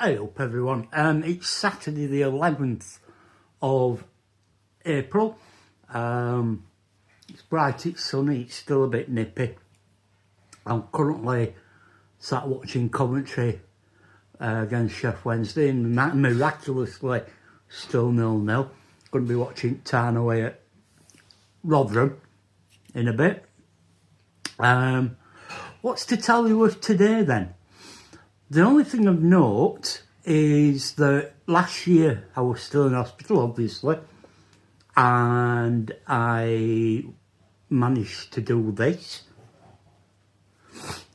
Hey up everyone, it's Saturday the 11th of April. It's bright, it's sunny, it's still a bit nippy. I'm currently sat watching Coventry against Sheff Wednesday, and miraculously still 0-0. Going to be watching Tarn away at Rotherham in a bit. What's to tell you of today then? The only thing of note is that last year I was still in hospital, obviously, and I managed to do this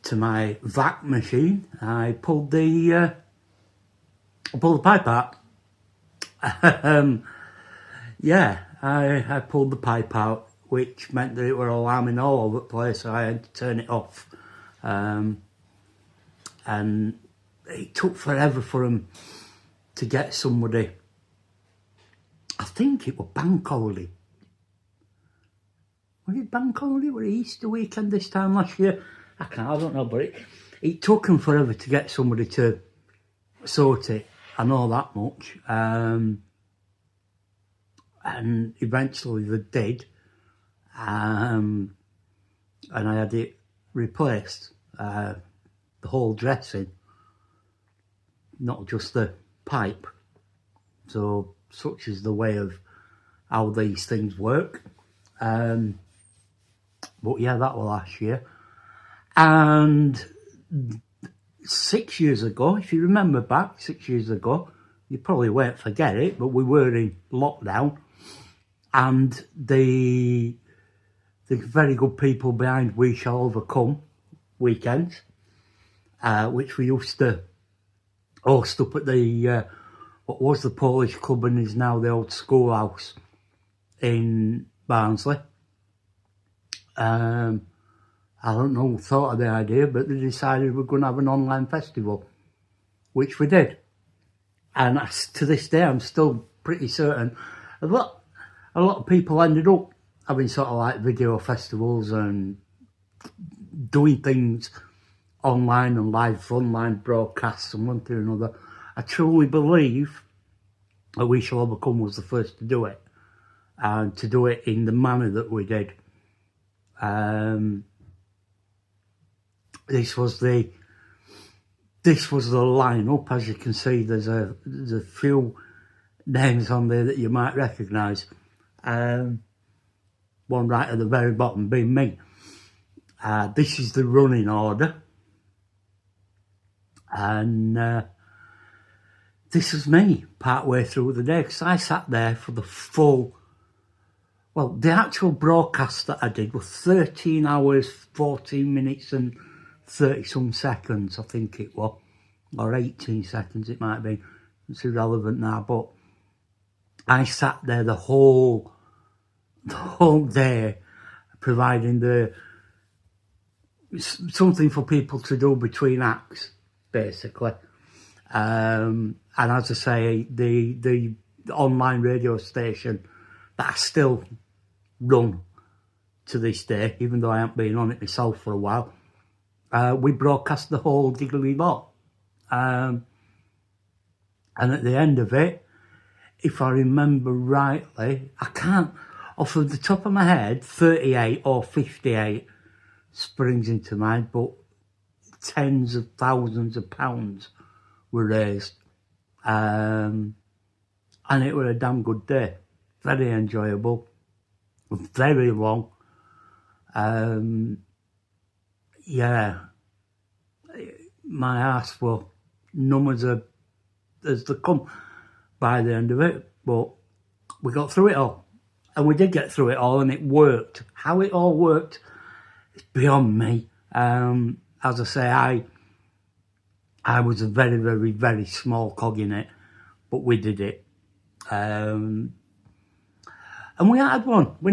to my vac machine. I pulled the pipe out. I pulled the pipe out, which meant that it were alarming all over the place, so I had to turn it off. And it took forever for him to get somebody. I think it was bank holiday. Was it bank holiday? Was it Easter weekend this time last year? I don't know, but it took him forever to get somebody to sort it. I know that much. And eventually they did. And I had it replaced. The whole dressing. Not just the pipe. So such is the way of how these things work. But yeah, that was last year. And 6 years ago, if you remember back 6 years ago, you probably won't forget it, but we were in lockdown, and the very good people behind We Shall Overcome weekends, which we used to host up at the what was the Polish club and is now the old schoolhouse in Barnsley. I don't know who thought of the idea, but they decided we're going to have an online festival, which we did. And to this day, I'm still pretty certain a lot of people ended up having sort of like video festivals and doing things online and live online broadcasts and one thing or another. I truly believe that We Shall Overcome was the first to do it, and to do it in the manner that we did. This was the lineup. As you can see, there's a few names on there that you might recognise. One right at the very bottom being me. This is the running order. And this was me part way through the day, because I sat there for the the actual broadcast that I did was 13 hours, 14 minutes and 30 some seconds, I think it was, or 18 seconds it might be. It's irrelevant now, but I sat there the whole day providing something for people to do between acts, basically. And as I say, the online radio station that I still run to this day, even though I haven't been on it myself for a while, we broadcast the whole diggly lot. And at the end of it, if I remember rightly, I can't, off of the top of my head, 38 or 58 springs into mind, but tens of thousands of pounds were raised. And it was a damn good day. Very enjoyable. Very long. Yeah. My ass were numb as they come by the end of it. But we got through it all. And we did get through it all, and it worked. How it all worked is beyond me. As I say, I was a very, very, very small cog in it, but we did it. And we had one. We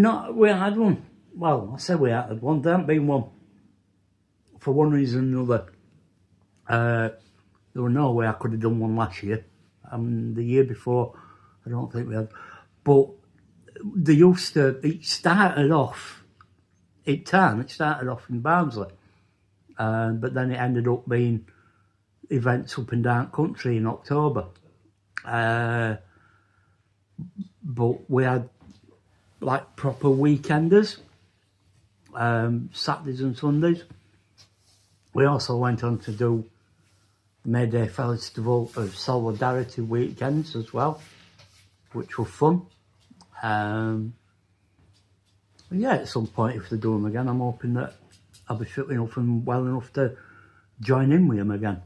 had one. Well, I said we had one. There hadn't been one for one reason or another. There was no way I could have done one last year. The year before, I don't think we had. But it started off in Tarn. It started off in Barnsley. But then it ended up being events up and down country in October. But we had like proper weekenders, Saturdays and Sundays. We also went on to do May Day Festival of Solidarity weekends as well, which were fun. Yeah, at some point, if they do them again, I'm hoping that I'll be fit enough and well enough to join in with them again.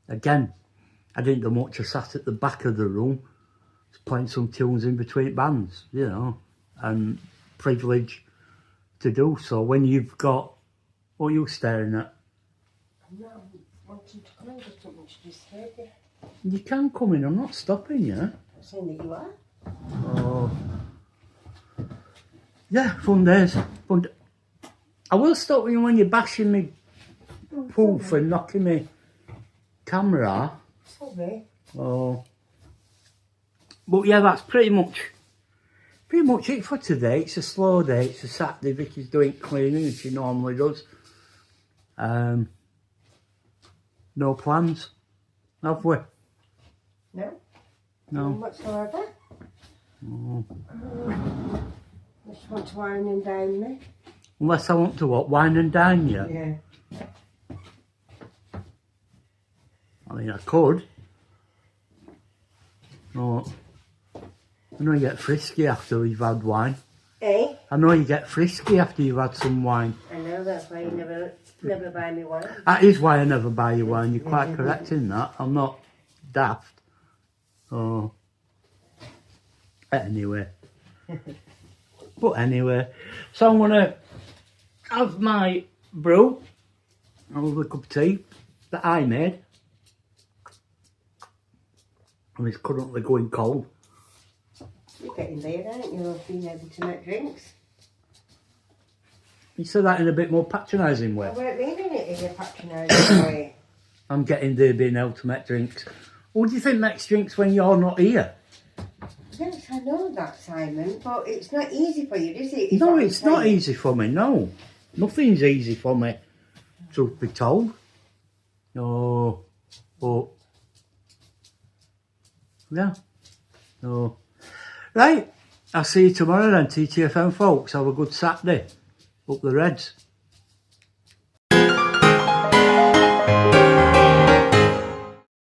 Again, I didn't do much. I sat at the back of the room, playing some tunes in between bands, you know, and privilege to do so. When you've got, what are you staring at? I'm not wanting to come in, just don't want to disturb you. You can come in, I'm not stopping you. I'm saying that you are. Oh. Yeah, fun days. I will stop you when you're bashing me poof and knocking me camera. Sorry. Oh. But yeah, that's pretty much it for today. It's a slow day. It's a Saturday. Vicky's doing cleaning as she normally does. No plans, have we? No. No. None whatsoever. Oh. Just want to wine and dine me. Unless I want to what? Wine and dine you? Yeah. I mean, I could. No. I know you get frisky after you've had wine. Eh? I know you get frisky after you've had some wine. I know, that's why you never buy me wine. That is why I never buy you wine. You're quite correct in that. I'm not daft. Oh. Anyway. But anyway. So I'm going to have my brew. I'll have a cup of tea that I made. And it's currently going cold. You're getting there, aren't you, of being able to make drinks? You said that in a bit more patronising way. I weren't meaning it in a patronising way. I'm getting there being able to make drinks. What do you think makes drinks when you're not here? Yes, I know that, Simon, but it's not easy for you, is it? Is No, what I'm it's not saying. easy for me, no. Nothing's easy for me, truth be told. No, but, yeah, no. Right, I'll see you tomorrow then, TTFM folks. Have a good Saturday. Up the Reds.